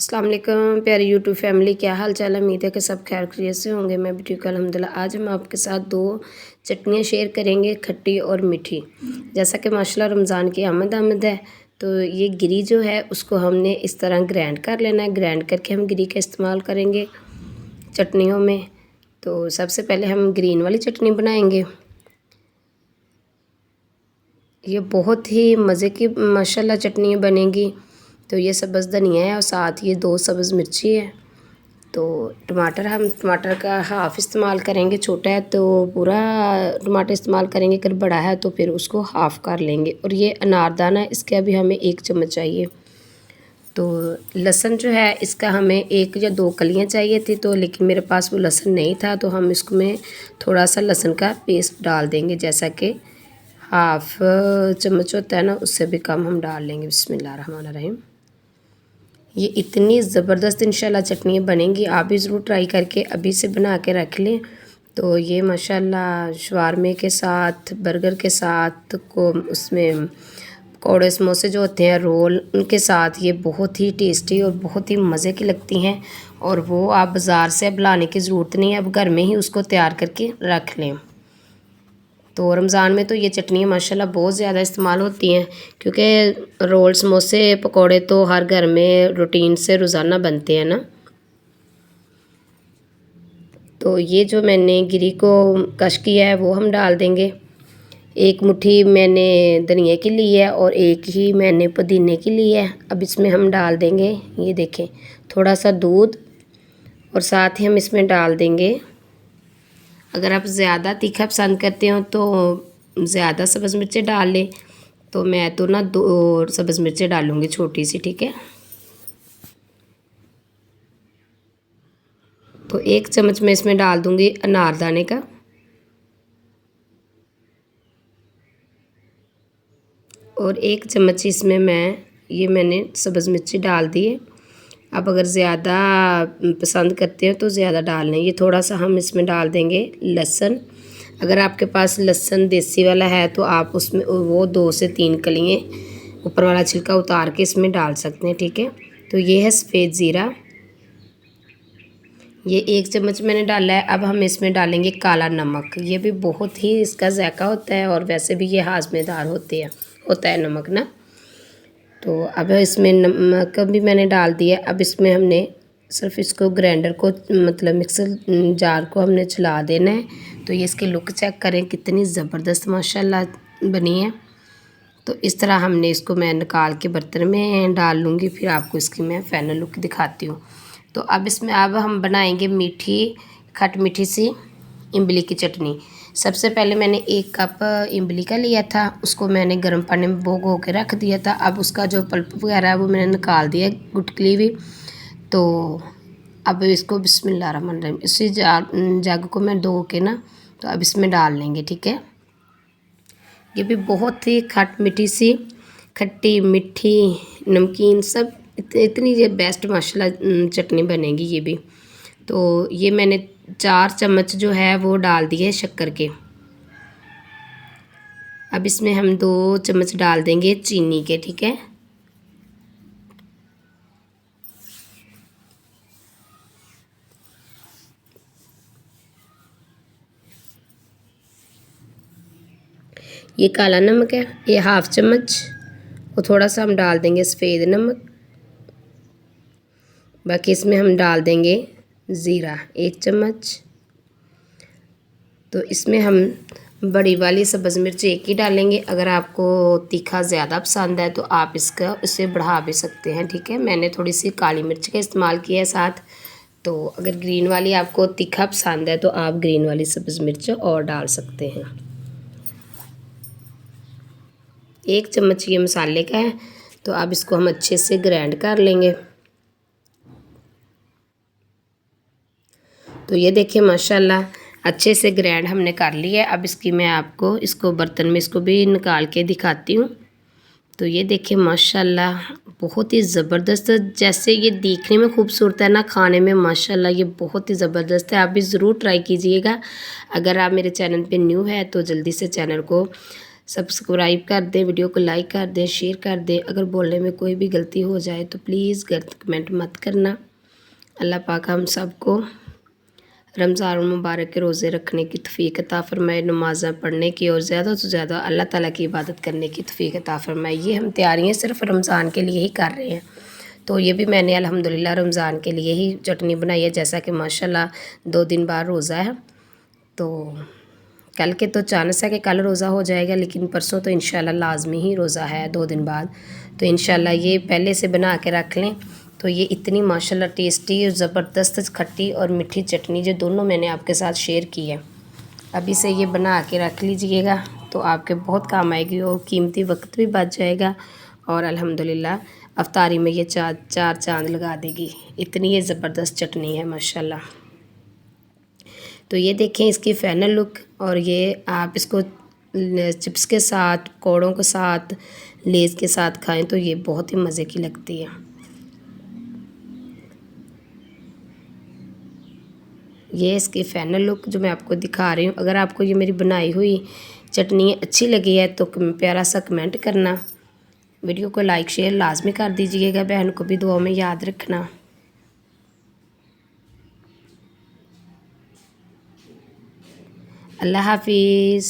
अस्सलाम वालेकुम प्यारी यूट्यूब फैमिली, क्या हाल चाल है। उम्मीद है कि सब खैर खैरियत से होंगे। मैं भी ठीक अल्हम्दुलिल्लाह। आज हम आपके साथ दो चटनियाँ शेयर करेंगे, खट्टी और मीठी। जैसा कि माशाल्लाह रमज़ान की आमद है, तो ये गिरी जो है उसको हमने इस तरह ग्राइंड कर लेना है। ग्राइंड करके हम गिरी का इस्तेमाल करेंगे चटनियों में। तो सबसे पहले हम ग्रीन वाली चटनी बनाएंगे। ये बहुत ही मज़े की माशाल्लाह चटनी बनेगी। तो ये सब्ज़ धनिया है और साथ ये 2 सब्ज़ मिर्ची है। तो हम टमाटर का हाफ़ इस्तेमाल करेंगे, छोटा है तो पूरा टमाटर इस्तेमाल करेंगे, अगर बड़ा है तो फिर उसको हाफ़ कर लेंगे। और ये अनारदाना है, इसका भी हमें 1 चम्मच चाहिए। तो लहसुन जो है इसका हमें 1 या 2 कलियाँ चाहिए थी, तो लेकिन मेरे पास वो लहसुन नहीं था, तो हम इसको में थोड़ा सा लहसुन का पेस्ट डाल देंगे। जैसा कि हाफ़ चम्मच होता है ना, उससे भी कम हम डाल लेंगे। बिस्मिल्लाहिर्रहमानिर्रहीम। ये इतनी ज़बरदस्त इंशाल्लाह चटनी बनेंगी, आप भी ज़रूर ट्राई करके अभी से बना के रख लें। तो ये माशाल्लाह शवारमे के साथ, बर्गर के साथ, को उसमें पकौड़े समोसे जो होते हैं, रोल, उनके साथ ये बहुत ही टेस्टी और बहुत ही मज़े की लगती हैं। और वो आप बाज़ार से अब लाने की ज़रूरत नहीं है, अब घर में ही उसको तैयार करके रख लें। तो रमज़ान में तो ये चटनियाँ माशाल्लाह बहुत ज़्यादा इस्तेमाल होती हैं, क्योंकि रोल समोसे पकोड़े तो हर घर में रूटीन से रोज़ाना बनते हैं ना। तो ये जो मैंने गिरी को कश किया है वो हम डाल देंगे। 1 मुट्ठी मैंने धनिया की ली है और 1 ही मैंने पुदीने की ली है। अब इसमें हम डाल देंगे, ये देखें, थोड़ा सा दूध, और साथ ही हम इसमें डाल देंगे, अगर आप ज़्यादा तीखा पसंद करते हो तो ज़्यादा सब्ज़ मिर्चें डाल लें। तो मैं तो ना 2 सब्ज़ मिर्चें डालूँगी, छोटी सी, ठीक है। तो 1 चम्मच मैं इसमें डाल दूँगी अनारदाने का, और 1 चम्मच इसमें मैंने सब्ज़ मिर्ची डाल दी है। अब अगर ज़्यादा पसंद करते हो तो ज़्यादा डाल लें। ये थोड़ा सा हम इसमें डाल देंगे लहसुन। अगर आपके पास लहसुन देसी वाला है तो आप उसमें वो 2 से 3 कलियाँ ऊपर वाला छिलका उतार के इसमें डाल सकते हैं, ठीक है। तो ये है सफ़ेद ज़ीरा, ये 1 चम्मच मैंने डाला है। अब हम इसमें डालेंगे काला नमक, ये भी बहुत ही इसका जायका होता है, और वैसे भी ये हाज़मेदार होता है नमक ना। तो अब इसमें नमक भी मैंने डाल दिया। अब इसमें हमने सिर्फ इसको ग्राइंडर को, मतलब मिक्सर जार को हमने चला देना है। तो ये इसकी लुक चेक करें, कितनी ज़बरदस्त माशाल्लाह बनी है। तो इस तरह हमने इसको मैं निकाल के बर्तन में डाल लूँगी, फिर आपको इसकी मैं फाइनल लुक दिखाती हूँ। तो अब इसमें हम बनाएंगे खट मीठी सी इमली की चटनी। सबसे पहले मैंने 1 कप इमली का लिया था, उसको मैंने गर्म पानी में भिगो के रख दिया था। अब उसका जो पल्प वगैरह है वो मैंने निकाल दिया, गुटकली भी। तो अब इसको बिस्मिल्लाहिर्रहमानिर्रहीम इसी जग को मैं धो के ना, तो अब इसमें डाल लेंगे, ठीक है। ये भी बहुत ही खट मीठी सी, खट्टी मीठी नमकीन सब इतनी ये बेस्ट माशाल्लाह चटनी बनेगी ये भी। तो ये मैंने 4 चम्मच जो है वो डाल दिए शक्कर के। अब इसमें हम 2 चम्मच डाल देंगे चीनी के, ठीक है। ये काला नमक है, ये हाफ़ चम्मच, और थोड़ा सा हम डाल देंगे सफ़ेद नमक। बाकी इसमें हम डाल देंगे ज़ीरा 1 चम्मच। तो इसमें हम बड़ी वाली सब्ज़ मिर्च 1 ही डालेंगे। अगर आपको तीखा ज़्यादा पसंद है तो आप इसे बढ़ा भी सकते हैं, ठीक है। मैंने थोड़ी सी काली मिर्च का इस्तेमाल किया है साथ। तो अगर ग्रीन वाली आपको तीखा पसंद है तो आप ग्रीन वाली सब्ज़ मिर्च और डाल सकते हैं। 1 चम्मच ये मसाले का है। तो अब इसको हम अच्छे से ग्राइंड कर लेंगे। तो ये देखिए माशाल्लाह अच्छे से ग्राइंड हमने कर लिया है। अब मैं आपको इसको बर्तन में इसको भी निकाल के दिखाती हूँ। तो ये देखिए माशाल्लाह बहुत ही ज़बरदस्त, जैसे ये देखने में खूबसूरत है ना, खाने में माशाल्लाह ये बहुत ही ज़बरदस्त है। आप भी ज़रूर ट्राई कीजिएगा। अगर आप मेरे चैनल पे न्यू है तो जल्दी से चैनल को सब्सक्राइब कर दें, वीडियो को लाइक कर दें, शेयर कर दें। अगर बोलने में कोई भी गलती हो जाए तो प्लीज़ गलत कमेंट मत करना। अल्लाह पाक हम सबको रमज़ान मुबारक के रोज़े रखने की तौफ़ीक अता फ़रमाए, नमाज़ें पढ़ने की और ज़्यादा से ज़्यादा अल्लाह ताला की इबादत करने की तौफ़ीक अता फ़रमाए। ये हम तैयारियाँ सिर्फ़ रमज़ान के लिए ही कर रहे हैं। तो ये भी मैंने अल्हम्दुलिल्लाह रमज़ान के लिए ही चटनी बनाई है, जैसा कि माशाल्लाह 2 दिन बाद रोज़ा है। तो कल के तो चांस है कि कल रोज़ा हो जाएगा, लेकिन परसों तो इंशाल्लाह लाज़मी ही रोज़ा है 2 दिन बाद। तो इंशाल्लाह ये पहले से बना के रख लें। तो ये इतनी माशाल्लाह टेस्टी और ज़बरदस्त खट्टी और मीठी चटनी जो दोनों मैंने आपके साथ शेयर की है, अभी से ये बना के रख लीजिएगा तो आपके बहुत काम आएगी और कीमती वक्त भी बच जाएगा। और अल्हम्दुलिल्लाह अफ्तारी में ये चार चाँद लगा देगी। इतनी ये ज़बरदस्त चटनी है माशाल्लाह। तो ये देखें इसकी फ़ाइनल लुक। और ये आप इसको चिप्स के साथ, पकौड़ों के साथ, लेज़ के साथ खाएं तो ये बहुत ही मज़े की लगती है। ये इसकी फ़ाइनल लुक जो मैं आपको दिखा रही हूँ। अगर आपको ये मेरी बनाई हुई चटनी अच्छी लगी है तो प्यारा सा कमेंट करना। वीडियो को लाइक शेयर लाजमी कर दीजिएगा। बहन को भी दुआ में याद रखना। अल्लाह हाफिज़।